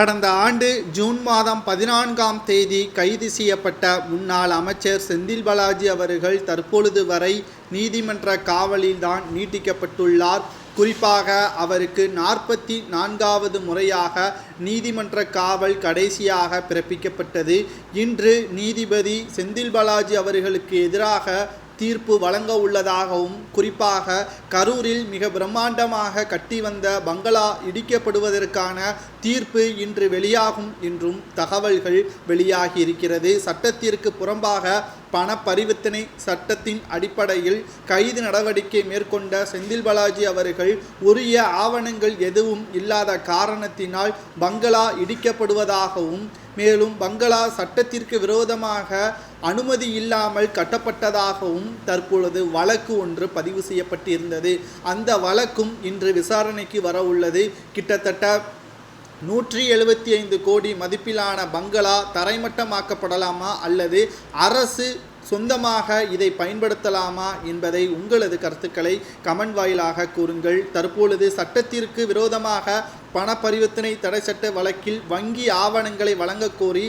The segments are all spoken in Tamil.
கடந்த ஆண்டு ஜூன் மாதம் 14ஆம் தேதி கைது செய்யப்பட்ட முன்னாள் அமைச்சர் செந்தில் பாலாஜி அவர்கள் தற்பொழுது வரை நீதிமன்ற காவலில்தான் நீட்டிக்கப்பட்டுள்ளார். குறிப்பாக அவருக்கு 44வது முறையாக நீதிமன்ற காவல் கடைசியாக பிறப்பிக்கப்பட்டது. இன்று நீதிபதி செந்தில் பாலாஜி அவர்களுக்கு எதிராக தீர்ப்பு வழங்க உள்ளதாகவும், குறிப்பாக கரூரில் மிக பிரம்மாண்டமாக கட்டி வந்த பங்களா இடிக்கப்படுவதற்கான தீர்ப்பு இன்று வெளியாகும் என்றும் தகவல்கள் வெளியாகி இருக்கிறது. சட்டத்திற்கு புறம்பாக பண பரிவர்த்தனை சட்டத்தின் அடிப்படையில் கைது நடவடிக்கை மேற்கொண்ட செந்தில் பாலாஜி அவர்கள் உரிய ஆவணங்கள் எதுவும் இல்லாத காரணத்தினால் பங்களா இடிக்கப்படுவதாகவும், மேலும் பங்களா சட்டத்திற்கு விரோதமாக அனுமதி இல்லாமல் கட்டப்பட்டதாகவும் தற்பொழுது வழக்கு ஒன்று பதிவு செய்யப்பட்டிருந்தது. அந்த வழக்கும் இன்று விசாரணைக்கு வர உள்ளது. கிட்டத்தட்ட 175 கோடி மதிப்பிலான பங்களா தரைமட்டமாக்கப்படலாமா அல்லது அரசு சொந்தமாக இதை பயன்படுத்தலாமா என்பதை உங்களது கருத்துக்களை கமெண்ட் வாயிலாக கூறுங்கள். தற்பொழுது சட்டத்திற்கு விரோதமாக பண பரிவர்த்தனை தடை சட்ட வழக்கில் வங்கி ஆவணங்களை வழங்க கோரி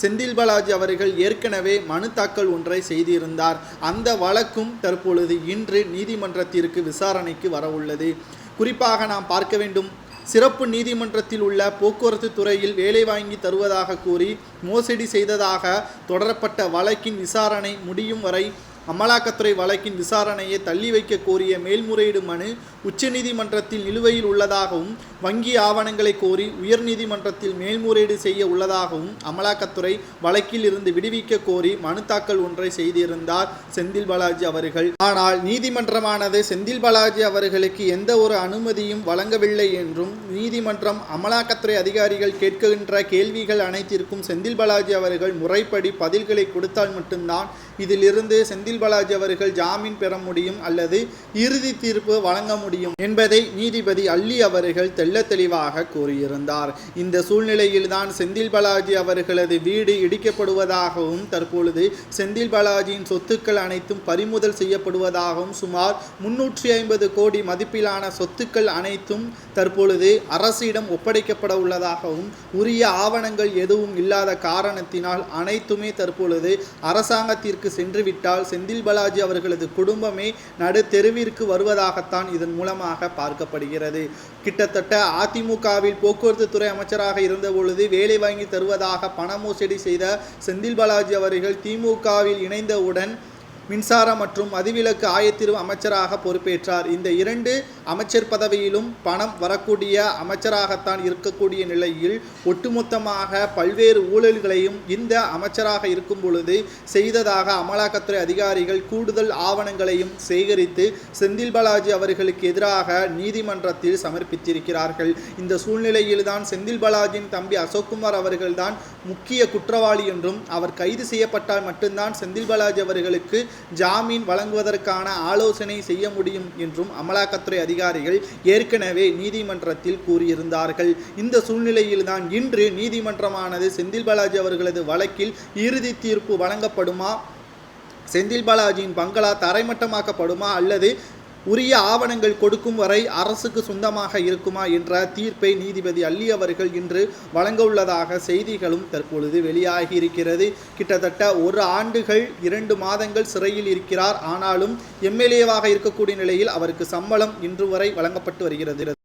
செந்தில் பாலாஜி அவர்கள் ஏற்கனவே மனு தாக்கல் ஒன்றை செய்திருந்தார். அந்த வழக்கும் தற்பொழுது இன்று நீதிமன்றத்திற்கு விசாரணைக்கு வர உள்ளது. குறிப்பாக நாம் பார்க்க வேண்டும், சிறப்பு நீதிமன்றத்தில் உள்ள போக்குவரத்து துறையில் வேலை வாங்கி தருவதாக கூறி மோசடி செய்ததாக தொடரப்பட்ட வழக்கின் விசாரணை முடியும் வரை அமலாக்கத்துறை வழக்கின் விசாரணையை தள்ளி வைக்க கோரிய மேல்முறையீடு மனு உச்சநீதிமன்றத்தில் நிலுவையில் உள்ளதாகவும், வங்கி ஆவணங்களை கோரி உயர்நீதிமன்றத்தில் மேல்முறையீடு செய்ய உள்ளதாகவும் அமலாக்கத்துறை வழக்கில் இருந்து விடுவிக்க கோரி மனு தாக்கல் ஒன்றை செய்திருந்தார் செந்தில் பாலாஜி அவர்கள். ஆனால் நீதிமன்றமானது செந்தில் பாலாஜி அவர்களுக்கு எந்த ஒரு அனுமதியும் வழங்கவில்லை என்றும், நீதிமன்றம் அமலாக்கத்துறை அதிகாரிகள் கேட்கின்ற கேள்விகள் அனைத்திற்கும் செந்தில் பாலாஜி அவர்கள் முறைப்படி பதில்களை கொடுத்தால் மட்டும்தான் இதிலிருந்து செந்தில் பாலாஜி அவர்கள் ஜாமீன் பெற முடியும் அல்லது இறுதி தீர்ப்பு வழங்க முடியும் என்பதை நீதிபதி அல்லி அவர்கள் தெள்ள தெளிவாக கூறியிருந்தார். இந்த சூழ்நிலையில்தான் செந்தில் பாலாஜி அவர்களது வீடு இடிக்கப்படுவதாகவும், தற்பொழுது செந்தில் பாலாஜியின் சொத்துக்கள் அனைத்தும் பறிமுதல் செய்யப்படுவதாகவும், சுமார் 350 கோடி மதிப்பிலான சொத்துக்கள் அனைத்தும் தற்பொழுது அரசிடம் ஒப்படைக்கப்பட உள்ளதாகவும், உரிய ஆவணங்கள் எதுவும் இல்லாத காரணத்தினால் அனைத்துமே தற்பொழுது அரசாங்கத்திற்கு சென்றுவிட்டால் செந்தில் பாலாஜி அவர்களது குடும்பமே நடு தெருவிற்கு வருவதாகத்தான் இதன் மூலமாக பார்க்கப்படுகிறது. கிட்டத்தட்ட அதிமுகவில் போக்குவரத்து துறை அமைச்சராக இருந்தபொழுது வேலை வாங்கி தருவதாக பண மோசடி செய்த செந்தில் பாலாஜி அவர்கள் திமுகவில் இணைந்தவுடன் மின்சார மற்றும் மதுவிலக்கு ஆயத்தீர்வு அமைச்சராக பொறுப்பேற்றார். இந்த 2 அமைச்சர் பதவியிலும் பணம் வரக்கூடிய அமைச்சராகத்தான் இருக்கக்கூடிய நிலையில் ஒட்டுமொத்தமாக பல்வேறு ஊழல்களையும் இந்த அமைச்சராக இருக்கும் பொழுது செய்ததாக அமலாக்கத்துறை அதிகாரிகள் கூடுதல் ஆவணங்களையும் சேகரித்து செந்தில் பாலாஜி அவர்களுக்கு எதிராக நீதிமன்றத்தில் சமர்ப்பித்திருக்கிறார்கள். இந்த சூழ்நிலையில்தான் செந்தில் பாலாஜியின் தம்பி அசோக்குமார் அவர்கள்தான் முக்கிய குற்றவாளி என்றும், அவர் கைது செய்யப்பட்டால் மட்டும்தான் செந்தில் பாலாஜி அவர்களுக்கு ஜாமீன் வழங்குவதற்கான ஆலோசனை செய்ய முடியும் என்றும் அமலாக்கத்துறை அதிகாரிகள் ஏற்கனவே நீதிமன்றத்தில் கூறியிருந்தார்கள். இந்த சூழ்நிலையில்தான் இன்று நீதிமன்றமானது செந்தில் பாலாஜி அவர்களது வழக்கில் இறுதி தீர்ப்பு வழங்கப்படுமா, செந்தில் பாலாஜியின் பங்களா தரைமட்டமாக்கப்படுமா அல்லது உரிய ஆவணங்கள் கொடுக்கும் வரை அரசுக்கு சொந்தமாக இருக்குமா என்ற தீர்ப்பை நீதிபதி அல்லி அவர்கள் இன்று வழங்க உள்ளதாக செய்திகளும் தற்பொழுது வெளியாகி இருக்கிறது. கிட்டத்தட்ட 1 ஆண்டுகள் 2 மாதங்கள் சிறையில் இருக்கிறார். ஆனாலும் எம்எல்ஏவாக இருக்கக்கூடிய நிலையில் அவருக்கு சம்பளம் இன்று வரை வழங்கப்பட்டு வருகிறது.